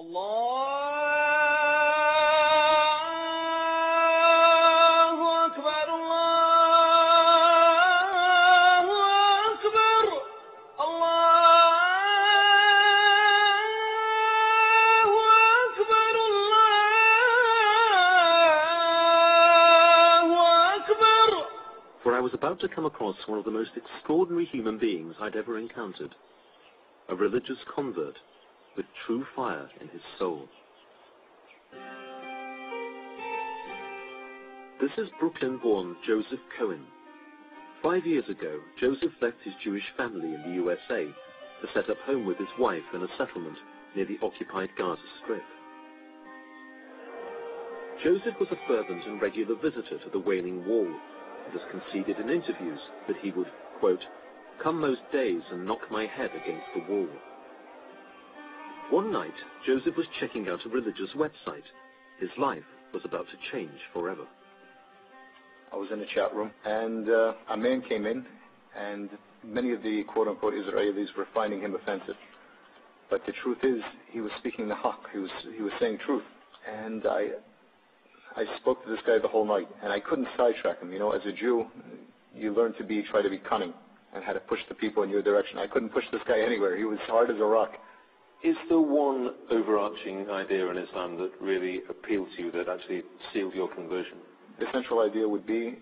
For I was about to come across one of the most extraordinary human beings I'd ever encountered. A religious convert with true fire in his soul. This is Brooklyn-born Joseph Cohen. 5 years ago, Joseph left his Jewish family in the USA to set up home with his wife in a settlement near the occupied Gaza Strip. Joseph was a fervent and regular visitor to the Wailing Wall, and has conceded in interviews that he would, quote, come most days and knock my head against the wall. One night, Joseph was checking out a religious website. His life was about to change forever. I was in a chat room, and a man came in, and many of the quote-unquote Israelis were finding him offensive. But the truth is, he was speaking the haqq. He was saying truth. And I spoke to this guy the whole night, and I couldn't sidetrack him. You know, as a Jew, you learn to try to be cunning and how to push the people in your direction. I couldn't push this guy anywhere. He was hard as a rock. Is there one overarching idea in Islam that really appealed to you, that actually sealed your conversion? The central idea would be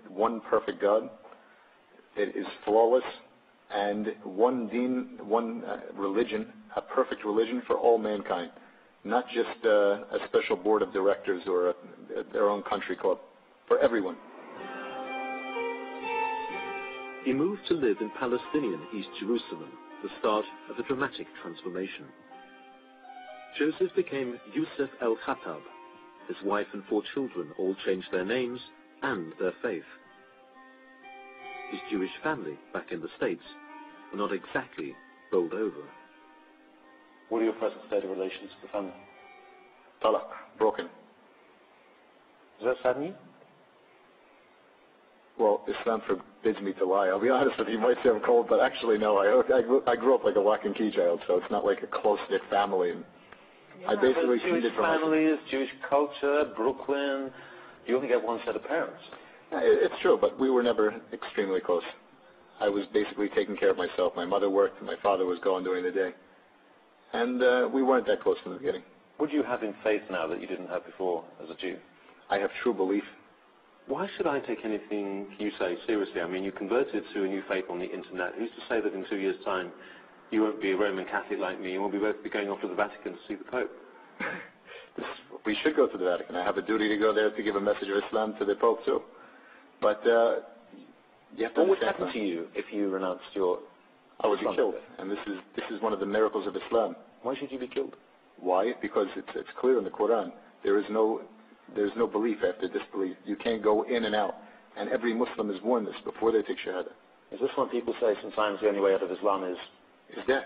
one perfect God. It is flawless, and one deen, one religion, a perfect religion for all mankind. Not just a special board of directors or their own country club, for everyone. He moved to live in Palestinian East Jerusalem, the start of a dramatic transformation. Joseph became Yusuf Khattab. His wife and 4 children all changed their names and their faith. His Jewish family, back in the States, were not exactly bowled over. What are your present state of relations with the family? Talaq, broken. Does that sadden you? Well, Islam forbids me to lie. I'll be honest with you, you might say I'm cold, but actually no. I grew up like a lock and key child, so it's not like a close-knit family. And yeah, I basically Jewish families, Jewish culture, Brooklyn, you only get one set of parents. It's true, but we were never extremely close. I was basically taking care of myself. My mother worked, and my father was gone during the day. And we weren't that close from the beginning. What do you have in faith now that you didn't have before as a Jew? I have true belief. Why should I take anything you say seriously? I mean, you converted to a new faith on the internet. Who's to say that in 2 years' time you won't be a Roman Catholic like me and we'll both be going off to the Vatican to see the Pope? We should go to the Vatican. I have a duty to go there to give a message of Islam to the Pope too. But you have to what would happen to you if you renounced your I would be killed, and this is one of the miracles of Islam. Why should you be killed? Why? Because it's clear in the Quran. There's no belief after disbelief. You can't go in and out, and every Muslim is warned this before they take Shahada. Is this when people say sometimes the only way out of Islam is death?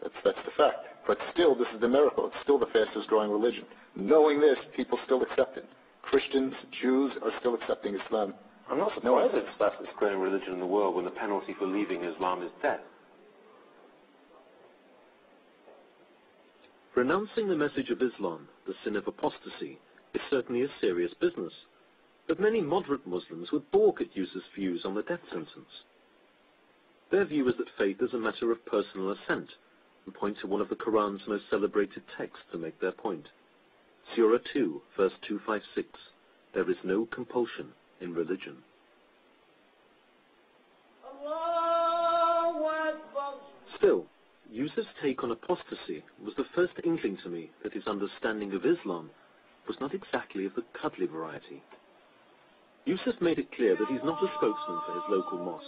That's the fact. But still, this is the miracle. It's still the fastest growing religion. Knowing this, people still accept it. Christians, Jews are still accepting Islam. I'm not surprised it's the fastest growing religion in the world when the penalty for leaving Islam is death. Renouncing the message of Islam, the sin of apostasy, is certainly a serious business, but many moderate Muslims would balk at Yusuf's views on the death sentence. Their view is that faith is a matter of personal assent, and point to one of the Quran's most celebrated texts to make their point. Surah 2, verse 256, there is no compulsion in religion. Still, Yusuf's take on apostasy was the first inkling to me that his understanding of Islam was not exactly of the cuddly variety. Yusuf made it clear that he's not a spokesman for his local mosque,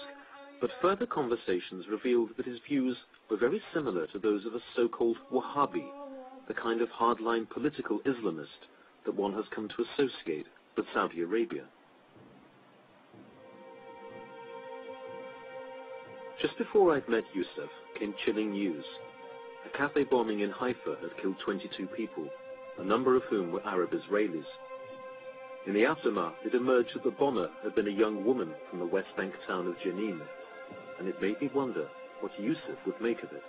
but further conversations revealed that his views were very similar to those of a so-called Wahhabi, the kind of hardline political Islamist that one has come to associate with Saudi Arabia. Just before I'd met Yusuf came chilling news. A cafe bombing in Haifa had killed 22 people, a number of whom were Arab Israelis. In the aftermath, it emerged that the bomber had been a young woman from the West Bank town of Jenin, and it made me wonder what Yusuf would make of it.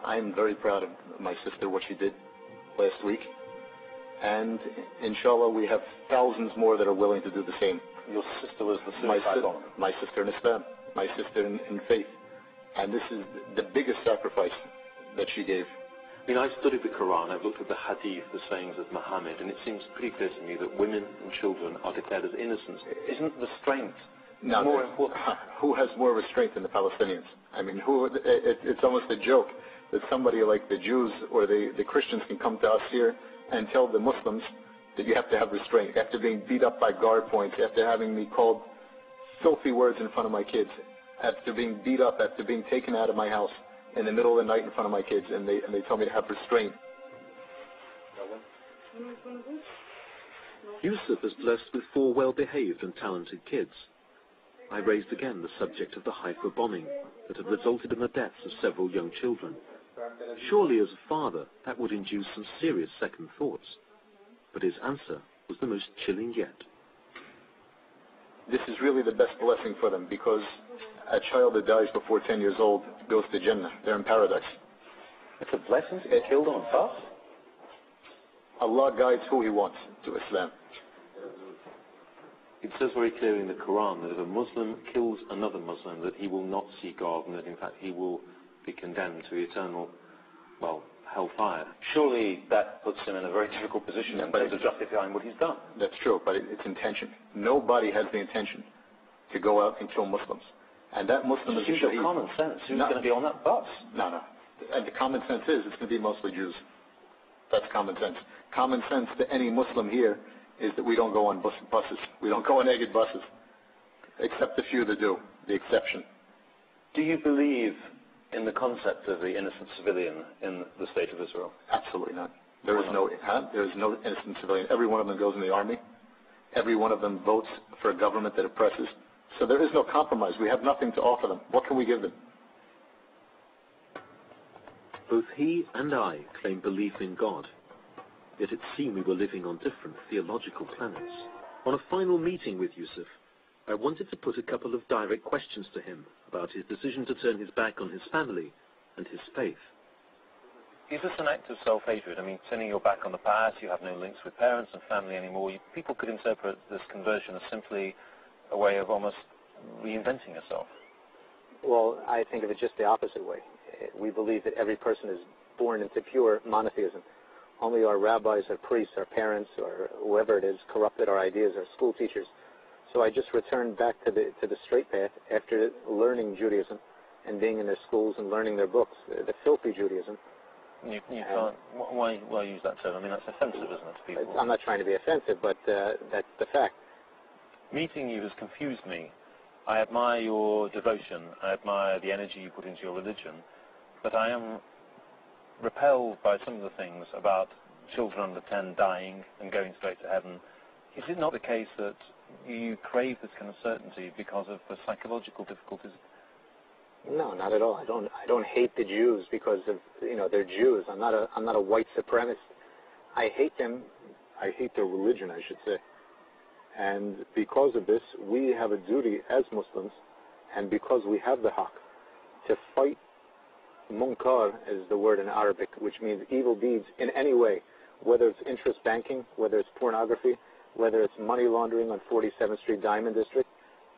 I'm very proud of my sister, what she did last week. And inshallah, we have thousands more that are willing to do the same. Your sister was the suicide bomber. My sister in Islam, my sister in faith. And this is the biggest sacrifice that she gave. I mean, I've studied the Quran, I've looked at the hadith, the sayings of Muhammad, and it seems pretty clear to me that women and children are declared as innocent. Isn't the strength more important? Who has more restraint than the Palestinians? I mean, it's almost a joke that somebody like the Jews or the Christians can come to us here and tell the Muslims that you have to have restraint. After being beat up by guard points, after having me called filthy words in front of my kids, after being beat up, after being taken out of my house in the middle of the night in front of my kids, and they told me to have restraint. Yusuf is blessed with 4 well-behaved and talented kids. I raised again the subject of the Haifa bombing that had resulted in the deaths of several young children. Surely as a father, that would induce some serious second thoughts. But his answer was the most chilling yet. This is really the best blessing for them, because a child that dies before 10 years old goes to Jannah. They're in paradise. It's a blessing to get killed on a bus? Allah guides who He wants to Islam. It says very clearly in the Quran that if a Muslim kills another Muslim, that he will not see God, and that in fact he will be condemned to eternal, hellfire. Surely that puts him in a very difficult position in terms of justifying what he's done. That's true, but it's intention. Nobody has the intention to go out and kill Muslims. And that Muslim is use your common sense. Who's going to be on that bus? No. And the common sense is it's going to be mostly Jews. That's common sense. Common sense to any Muslim here is that we don't go on buses. We don't go on Egged buses. Except the few that do, the exception. Do you believe in the concept of the innocent civilian in the state of Israel? Absolutely not. There is no innocent civilian. Every one of them goes in the army. Every one of them votes for a government that oppresses. So there is no compromise. We have nothing to offer them. What can we give them? Both he and I claim belief in God. Yet it seemed we were living on different theological planets. On a final meeting with Yusuf, I wanted to put a couple of direct questions to him about his decision to turn his back on his family and his faith. Is this an act of self-hatred? I mean, turning your back on the past, you have no links with parents and family anymore. People could interpret this conversion as simply a way of almost reinventing yourself. Well, I think of it just the opposite way. We believe that every person is born into pure monotheism. Only our rabbis, our priests, our parents, or whoever it is, corrupted our ideas, our school teachers. So I just returned back to the straight path after learning Judaism and being in their schools and learning their books, the filthy Judaism. You can't. Why use that term? I mean, that's offensive, isn't it, to people? I'm not trying to be offensive, but that's the fact. Meeting you has confused me. I admire your devotion. I admire the energy you put into your religion. But I am repelled by some of the things about children under 10 dying and going straight to heaven. Is it not the case that you crave this kind of certainty because of the psychological difficulties? No, not at all. I don't hate the Jews because of they're Jews. I'm not a white supremacist. I hate them. I hate their religion, I should say. And because of this, we have a duty as Muslims, and because we have the haqq, to fight munkar is the word in Arabic, which means evil deeds in any way, whether it's interest banking, whether it's pornography, whether it's money laundering on 47th Street Diamond District.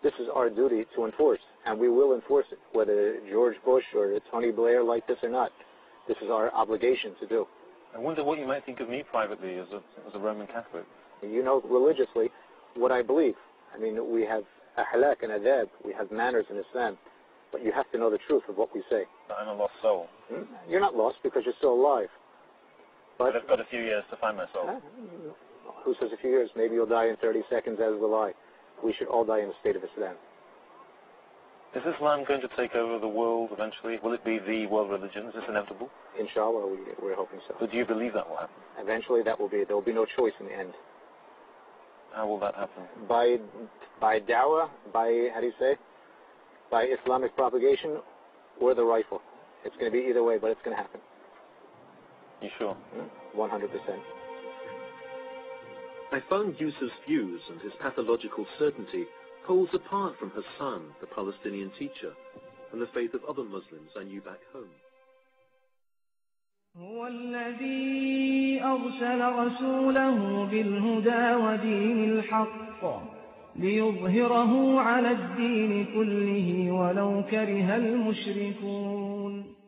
This is our duty to enforce, and we will enforce it, whether George Bush or Tony Blair like this or not. This is our obligation to do. I wonder what you might think of me privately as a Roman Catholic. You know religiously what I believe. I mean, we have ahlak and adab, we have manners in Islam, but you have to know the truth of what we say. I'm a lost soul. You're not lost because you're still alive. But I've got a few years to find my soul. Who says a few years? Maybe you'll die in 30 seconds, as will I. We should all die in the state of Islam. Is Islam going to take over the world eventually? Will it be the world religion? Is this inevitable? Inshallah, we're hoping so. But do you believe that will happen? Eventually that will be. There will be no choice in the end. How will that happen? By dawah, by Islamic propagation, or the rifle. It's going to be either way, but it's going to happen. You sure? 100%. I found Yusuf's views and his pathological certainty poles apart from Hassan, the Palestinian teacher, and the faith of other Muslims I knew back home. الذي أرسل رسوله بالهدى ودين الحق ليظهره على الدين كله ولو كره المشركون.